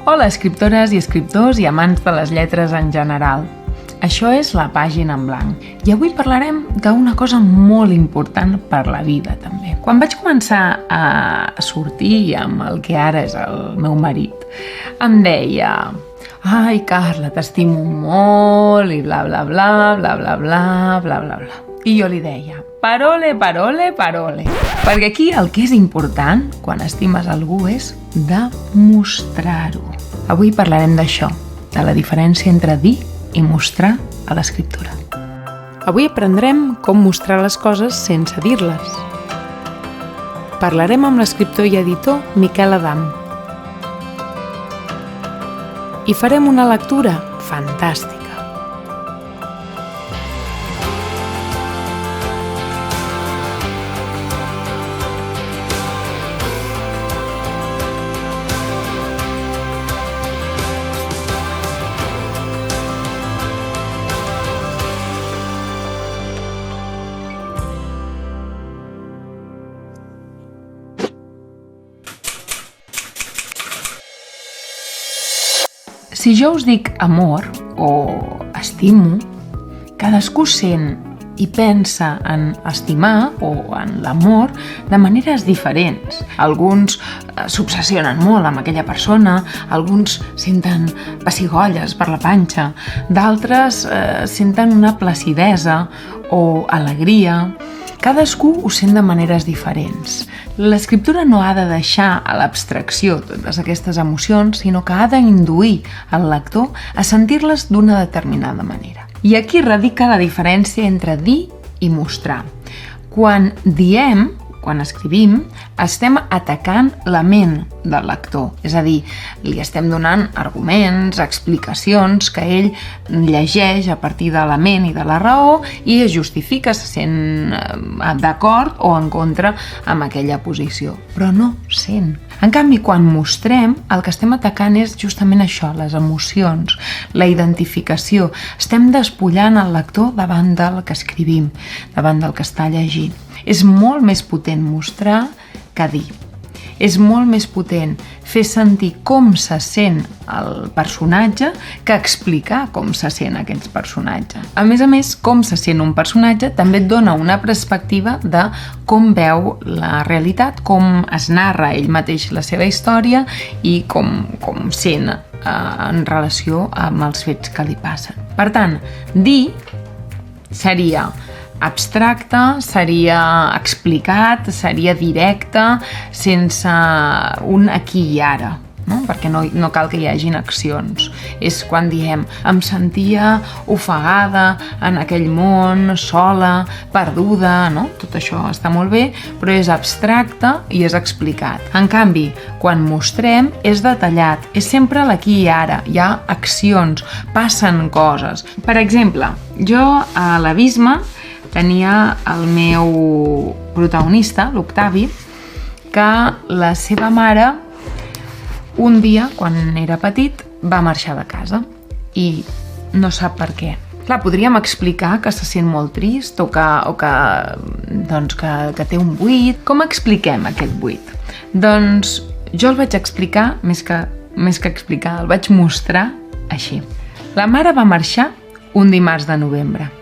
Hola, escriptores i escriptors i amants de les lletres en general. Això és La Pàgina en Blanc i avui parlarem d'una cosa molt important per la vida també. Quan vaig començar a sortir amb el que ara és el meu marit, em deia: ai, Carla, t'estimo molt i bla bla bla bla bla bla bla bla bla. I jo li deia: parole, parole, parole. Perquè aquí el que és important quan estimes algú és demostrar-ho. Avui parlarem d'això, de la diferència entre dir i mostrar a l'escriptura. Avui aprendrem com mostrar les coses sense dir-les. Parlarem amb l'escriptor i editor Miquel Adam. I farem una lectura fantàstica. Si jo us dic amor o estimo, cadascú sent i pensa en estimar o en l'amor de maneres diferents. Alguns s'obsessionen molt amb aquella persona, alguns senten pessigolles per la panxa, d'altres senten una placidesa o alegria. Cadascú ho sent de maneres diferents. L'escriptura no ha de deixar a l'abstracció totes aquestes emocions, sinó que ha d'induir el lector a sentir-les d'una determinada manera. I aquí radica la diferència entre dir i mostrar. Quan diem, quan escrivim, estem atacant la ment del lector. És a dir, li estem donant arguments, explicacions que ell llegeix a partir de la ment i de la raó i es justifica, se sent d'acord o en contra amb aquella posició. Però no sent. En canvi, quan mostrem, el que estem atacant és justament això, les emocions, la identificació. Estem despullant el lector davant del que escrivim, davant del que està llegint. És molt més potent mostrar que dir. És molt més potent fer sentir com se sent el personatge que explicar com se sent aquest personatge. A més, com se sent un personatge també et dona una perspectiva de com veu la realitat, com es narra ell mateix la seva història i com sent en relació amb els fets que li passen. Per tant, dir seria abstracte, seria explicat, seria directe, sense un aquí i ara, no? Perquè no cal que hi hagin accions. És quan diem: em sentia ofegada en aquell món, sola, perduda, no? Tot això està molt bé, però és abstracte i és explicat. En canvi, quan mostrem, és detallat, és sempre l'aquí i ara, hi ha accions, passen coses. Per exemple, jo a l'Abisme tenia el meu protagonista, l'Octavi, que la seva mare un dia, quan era petit, va marxar de casa i no sap per què. Clar, podríem explicar que se sent molt trist o que té un buit. Com expliquem aquest buit? Doncs jo el vaig explicar, més que explicar, el vaig mostrar així. La mare va marxar un dimarts de novembre.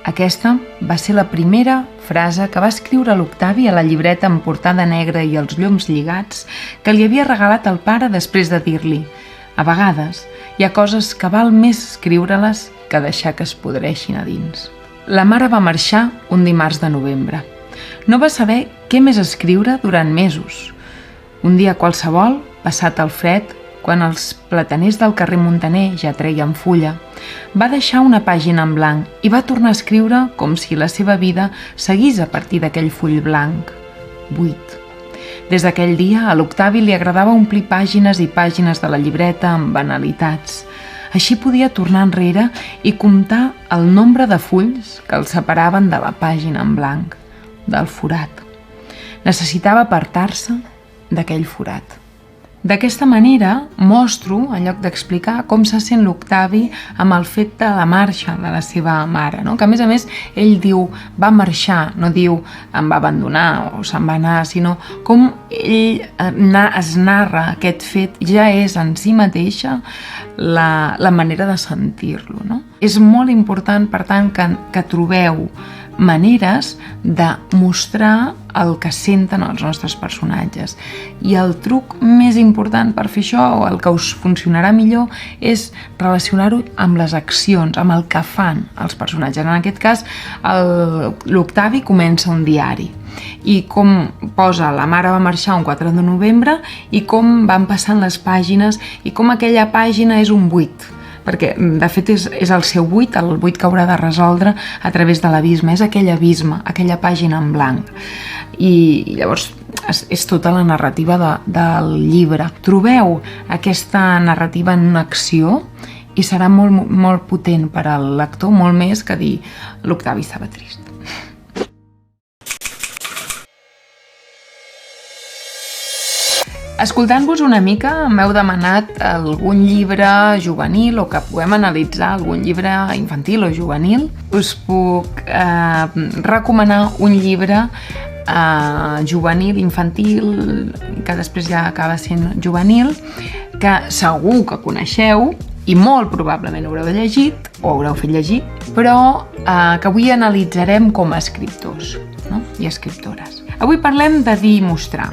Aquesta va ser la primera frase que va escriure l'Octavi a la llibreta amb portada negra i els llums lligats que li havia regalat el pare després de dir-li: a vegades hi ha coses que val més escriure-les que deixar que es podreixin a dins. La mare va marxar un dimarts de novembre. No va saber què més escriure durant mesos. Un dia qualsevol, passat el fred, quan els plataners del carrer Muntaner ja treien fulla, va deixar una pàgina en blanc i va tornar a escriure com si la seva vida seguís a partir d'aquell full blanc, buit. Des d'aquell dia, a l'Octavi li agradava omplir pàgines i pàgines de la llibreta amb banalitats. Així podia tornar enrere i comptar el nombre de fulls que el separaven de la pàgina en blanc, del forat. Necessitava apartar-se d'aquell forat. D'aquesta manera mostro, en lloc d'explicar, com se sent l'Octavi amb el fet de la marxa de la seva mare, no? Que a més ell diu va marxar, no diu em va abandonar o se'n va anar, sinó com ell es narra aquest fet ja és en si mateixa la manera de sentir-lo, no? És molt important, per tant, que trobeu maneres de mostrar el que senten els nostres personatges. I el truc més important per fer això, o el que us funcionarà millor, és relacionar-ho amb les accions, amb el que fan els personatges. En aquest cas, l'Octavi comença un diari i com posa la mare va marxar un 4 de novembre i com van passant les pàgines i com aquella pàgina és un buit, perquè de fet és el seu buit, el buit que haurà de resoldre a través de l'abisme, és aquell abisme, aquella pàgina en blanc. I llavors és tota la narrativa del llibre. Trobeu aquesta narrativa en una acció i serà molt, molt potent per al lector, molt més que dir l'Octavi estava trist. Escoltant-vos una mica m'heu demanat algun llibre juvenil o que puguem analitzar algun llibre infantil o juvenil. Us puc recomanar un llibre juvenil, infantil, que després ja acaba sent juvenil, que segur que coneixeu i molt probablement haureu llegit o haureu fet llegir, però que avui analitzarem com a escriptors, no? I escriptores. Avui parlem de dir i mostrar.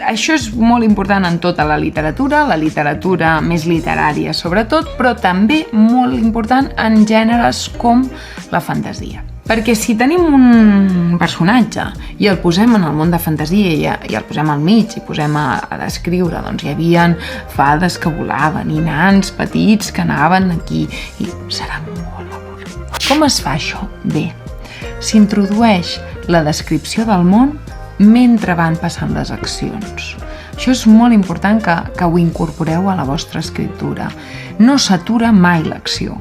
Això és molt important en tota la literatura més literària sobretot, però també molt important en gèneres com la fantasia. Perquè si tenim un personatge i el posem en el món de fantasia i el posem al mig i posem a descriure, doncs hi havia fades que volaven i nans petits que anaven aquí i serà molt avorrit. Com es fa això? Bé, s'introdueix la descripció del món mentre van passant les accions. Això és molt important que ho incorporeu a la vostra escriptura. No s'atura mai l'acció.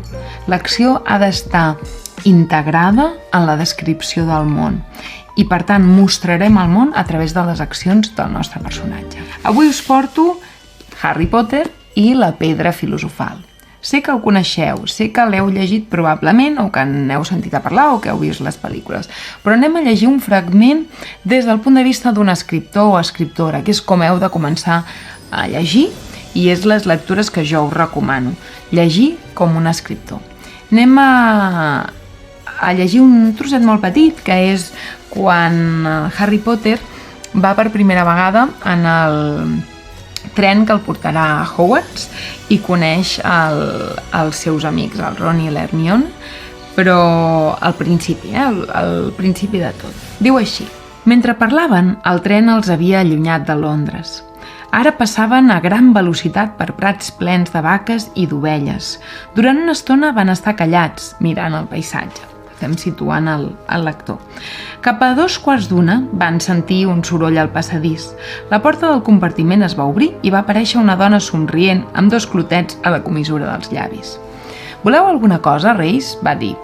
L'acció ha d'estar integrada en la descripció del món i, per tant, mostrarem el món a través de les accions del nostre personatge. Avui us porto Harry Potter i la pedra filosofal. Sé que ho coneixeu, sé que l'heu llegit probablement o que n'heu sentit a parlar o que heu vist les pel·lícules, però anem a llegir un fragment des del punt de vista d'un escriptor o escriptora, que és com heu de començar a llegir i és les lectures que jo us recomano. Llegir com un escriptor. Anem a llegir un trosset molt petit, que és quan Harry Potter va per primera vegada en el tren que el portarà a Hogwarts i coneix els seus amics, el Ron i l'Hermione, però al principi, al principi de tot. Diu així: mentre parlaven, el tren els havia allunyat de Londres. Ara passaven a gran velocitat per prats plens de vaques i d'ovelles. Durant una estona van estar callats, mirant el paisatge. Estem situant el lector. Cap a 2:15 van sentir un soroll al passadís. La porta del compartiment es va obrir i va aparèixer una dona somrient amb 2 clotets a la comissura dels llavis. «Voleu alguna cosa, reis?», va dir.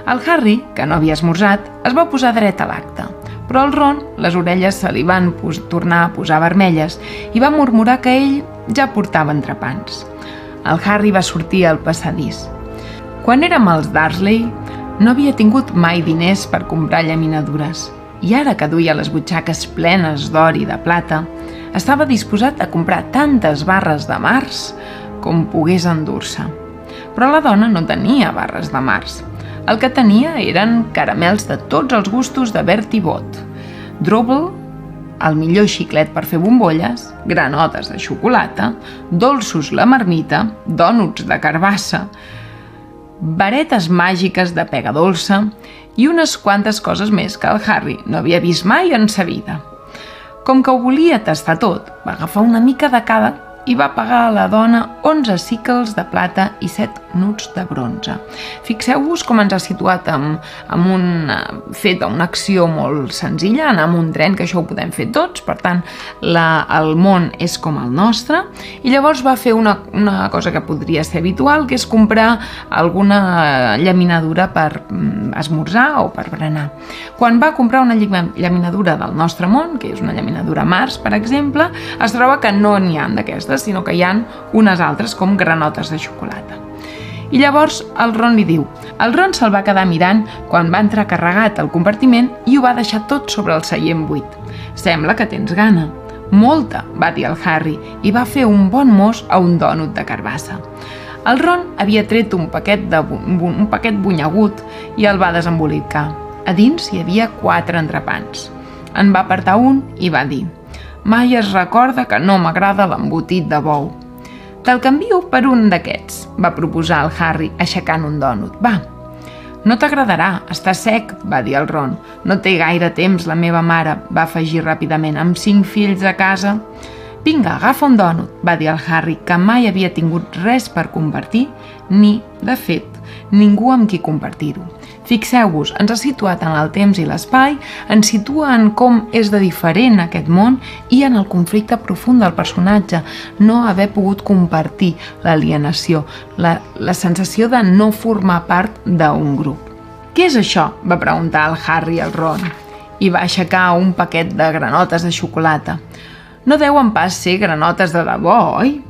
El Harry, que no havia esmorzat, es va posar dret a l'acte, però al Ron les orelles se li van tornar a posar vermelles i va murmurar que ell ja portava entrepans. El Harry va sortir al passadís. Quan érem als Dursley, no havia tingut mai diners per comprar llaminadures i ara que duia les butxaques plenes d'or i de plata, estava disposat a comprar tantes barres de març com pogués endur-se. Però la dona no tenia barres de març. El que tenia eren caramels de tots els gustos de Bertie Bott, Drobble, el millor xiclet per fer bombolles, granotes de xocolata, dolços la marmita, dònuts de carbassa, varetes màgiques de pega dolça i unes quantes coses més que el Harry no havia vist mai en sa vida. Com que ho volia tastar tot, va agafar una mica de cada i va pagar a la dona 11 síquels de plata i 7 nuts de bronze. Fixeu-vos com ens ha situat amb una acció molt senzilla, anar amb un tren, que això ho podem fer tots, per tant, el món és com el nostre, i llavors va fer una cosa que podria ser habitual, que és comprar alguna llaminadura per esmorzar o per berenar. Quan va comprar una llaminadura del nostre món, que és una llaminadura Mars, per exemple, es troba que no n'hi ha d'aquestes, sinó que hi ha unes altres com granotes de xocolata. I llavors el Ron li diu. El Ron se'l va quedar mirant quan va entrar carregat al compartiment i ho va deixar tot sobre el seient buit. Sembla que tens gana. Molta, va dir el Harry, i va fer un bon mos a un dònut de carbassa. El Ron havia tret un paquet bunyegut i el va desembolicar. A dins hi havia 4 entrepans. En va apartar un i va dir: «Mai es recorda que no m'agrada l'embotit de bou». «Te'l canvio per un d'aquests», va proposar el Harry, aixecant un dònut. «Va». «No t'agradarà, està sec», va dir el Ron. «No té gaire temps la meva mare», va afegir ràpidament, «amb 5 fills a casa». «Vinga, agafa un dònut», va dir el Harry, que mai havia tingut res per compartir, ni, de fet, ningú amb qui compartir-ho. Fixeu-vos, ens ha situat en el temps i l'espai, ens situa en com és de diferent aquest món i en el conflicte profund del personatge, no haver pogut compartir l'alienació, la sensació de no formar part d'un grup. «Què és això?», va preguntar el Harry al Ron, i va aixecar un paquet de granotes de xocolata. «No deuen pas ser granotes de debò, oi?»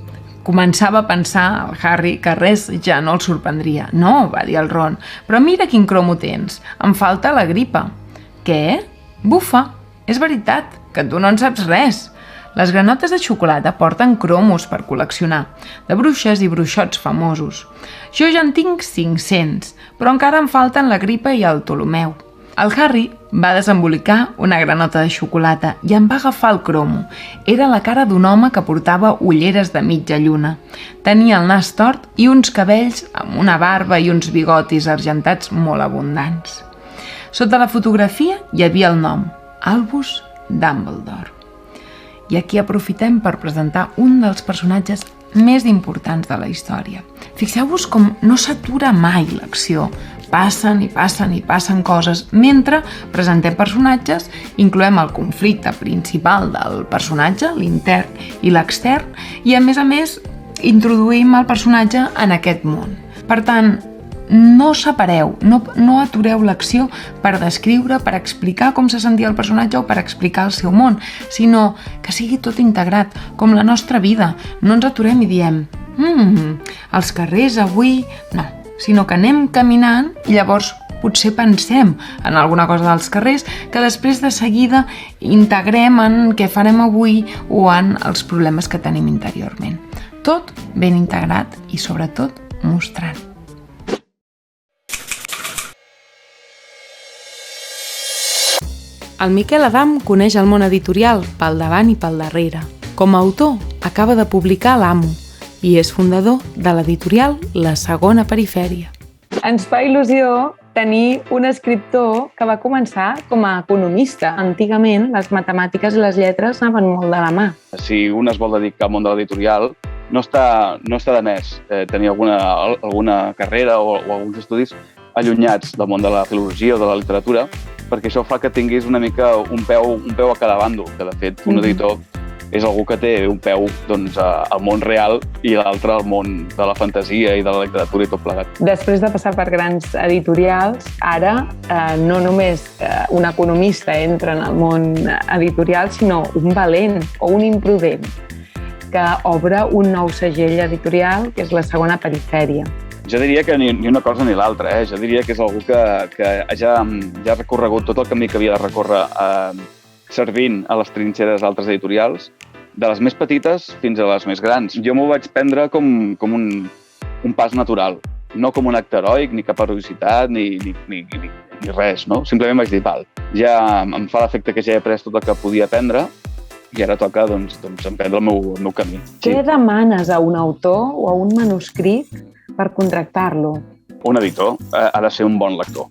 Començava a pensar el Harry que res ja no el sorprendria. «No», va dir el Ron, «però mira quin cromo tens. Em falta la gripa». «Què? Bufa! És veritat, que tu no en saps res. Les granotes de xocolata porten cromos per col·leccionar, de bruixes i bruixots famosos. Jo ja en tinc 500, però encara em falten la gripa i el Ptolomeu». El Harry va desembolicar una granota de xocolata i en va agafar el cromo. Era la cara d'un home que portava ulleres de mitja lluna. Tenia el nas tort i uns cabells amb una barba i uns bigotis argentats molt abundants. Sota la fotografia hi havia el nom, Albus Dumbledore. I aquí aprofitem per presentar un dels personatges més importants de la història. Fixeu-vos com no s'atura mai l'acció. Passen i passen i passen coses mentre presentem personatges, incloem el conflicte principal del personatge, l'intern i l'extern, i a més introduïm el personatge en aquest món. Per tant, no separeu, no atureu l'acció per descriure, per explicar com se sentia el personatge o per explicar el seu món, sinó que sigui tot integrat, com la nostra vida. No ens aturem i diem els carrers avui... No, sinó que anem caminant i llavors potser pensem en alguna cosa dels carrers que després de seguida integrem en què farem avui o en els problemes que tenim interiorment. Tot ben integrat i sobretot mostrant. El Miquel Adam coneix el món editorial pel davant i pel darrere. Com a autor, acaba de publicar L'Amo i és fundador de l'editorial La Segona Perifèria. Ens fa il·lusió tenir un escriptor que va començar com a economista. Antigament, les matemàtiques i les lletres anaven molt de la mà. Si un es vol dedicar al món de l'editorial, no està de més tenir alguna carrera o alguns estudis allunyats del món de la filologia o de la literatura, perquè això fa que tinguis una mica un peu a cada bàndol, que de fet un editor és algú que té un peu al món real i l'altre al món de la fantasia i de la literatura i tot plegat. Després de passar per grans editorials, ara no només un economista entra en el món editorial, sinó un valent o un imprudent que obre un nou segell editorial, que és La Segona Perifèria. Jo diria que ni una cosa ni l'altra. Jo diria que és algú que ja ha recorregut tot el camí que havia de recórrer servint a les trinxeres d'altres editorials, de les més petites fins a les més grans. Jo m'ho vaig prendre com un pas natural, no com un acte heroic, ni cap heroïcitat, ni res, no? Simplement vaig dir, val, ja em fa l'efecte que ja he après tot el que podia aprendre i ara toca emprendre el meu camí. Què demanes a un autor o a un manuscrit per contractar-lo? Un editor ha de ser un bon lector.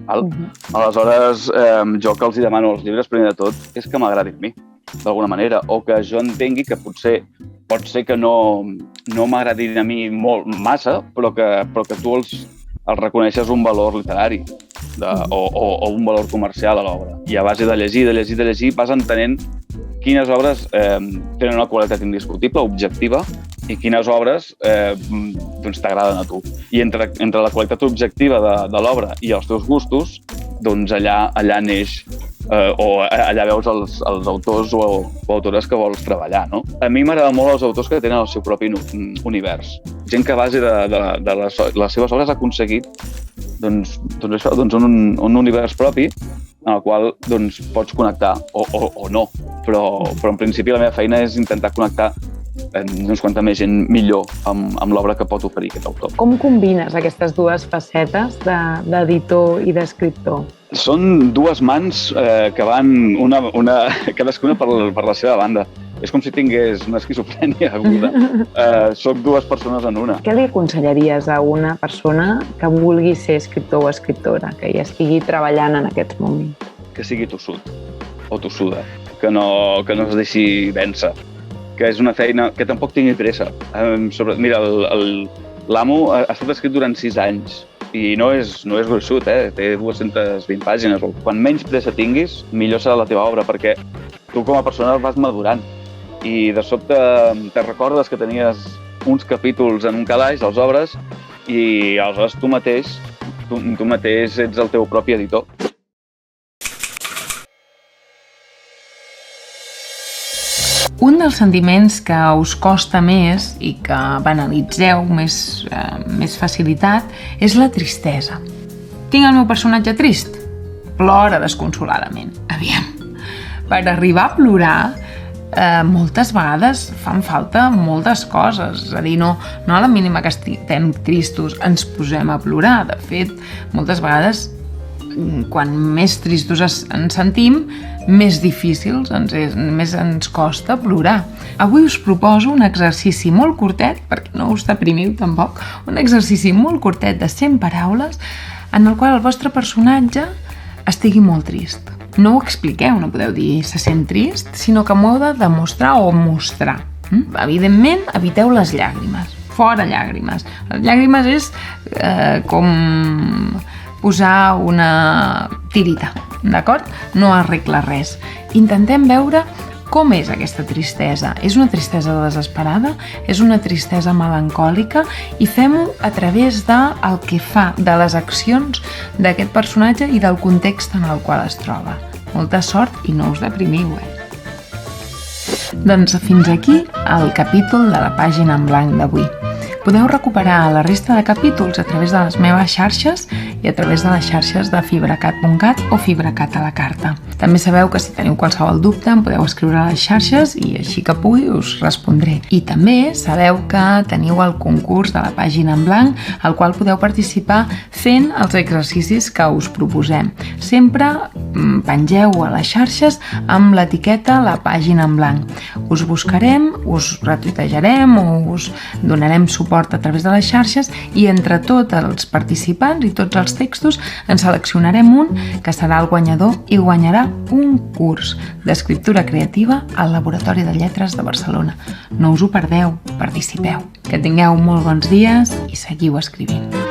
Aleshores, jo el que els demano als llibres, primer de tot, és que m'agradin a mi, d'alguna manera, o que jo entengui que potser pot ser que no m'agradin a mi massa, però que tu els reconeixes un valor literari o un valor comercial a l'obra. I a base de llegir, vas entenent quines obres tenen una qualitat indiscutible, objectiva, i quines obres t'agraden a tu. I entre la qualitat objectiva de l'obra i els teus gustos, doncs allà neix o allà veus els autors o autores que vols treballar, no? A mi m'agraden molt els autors que tenen el seu propi univers. Gent que a base de les seves obres ha aconseguit un univers propi en el qual pots connectar, o no. Però en principi la meva feina és intentar connectar quanta més gent millor amb l'obra que pot oferir aquest autor. Com combines aquestes dues facetes d'editor i d'escriptor? Són dues mans que van cadascuna per la seva banda. És com si tingués una esquizofrènia aguda. Soc dues persones en una. Què li aconsellaries a una persona que vulgui ser escriptor o escriptora, que hi estigui treballant en aquests moments? Que sigui tossut o tossuda, que no es deixi vèncer, que és una feina que tampoc tingui pressa. Mira, l'Amo ha estat escrit durant 6 anys i no és gruixut, té 220 pàgines. Quan menys pressa tinguis, millor serà la teva obra, perquè tu com a persona vas madurant i de sobte te recordes que tenies uns capítols en un calaix, els obres, i aleshores tu mateix ets el teu propi editor. Un dels sentiments que us costa més i que banalitzeu més facilitat és la tristesa. Tinc el meu personatge trist? Plora desconsoladament. Aviam, per arribar a plorar moltes vegades fan falta moltes coses. És a dir, no a la mínima que estem tristos ens posem a plorar. De fet, moltes vegades quan més tristos ens sentim, més difícils, més ens costa plorar. Avui us proposo un exercici molt curtet, perquè no us deprimiu tampoc, un exercici molt curtet de 100 paraules en el qual el vostre personatge estigui molt trist. No ho expliqueu, no podeu dir se sent trist, sinó que m'ho heu de demostrar o mostrar. Evidentment, eviteu les llàgrimes. Fora llàgrimes. Les llàgrimes és com posar una tirita, d'acord? No arregla res. Intentem veure com és aquesta tristesa. És una tristesa desesperada? És una tristesa melancòlica? I fem-ho a través del que fa, de les accions d'aquest personatge i del context en el qual es troba. Molta sort i no us deprimiu, Doncs fins aquí el capítol de la pàgina en blanc d'avui. Podeu recuperar la resta de capítols a través de les meves xarxes i a través de les xarxes de fibracat.cat o fibracat a la carta. També sabeu que si teniu qualsevol dubte em podeu escriure a les xarxes i així que pugui us respondré. I també sabeu que teniu el concurs de la pàgina en blanc, al qual podeu participar fent els exercicis que us proposem. Sempre pengeu a les xarxes amb l'etiqueta la pàgina en blanc. Us buscarem, us retuitejarem o us donarem suport a través de les xarxes i entre tots els participants i tots els textos en seleccionarem un que serà el guanyador i guanyarà un curs d'escriptura creativa al Laboratori de Lletres de Barcelona. No us ho perdeu, participeu. Que tingueu molt bons dies i seguiu escrivint.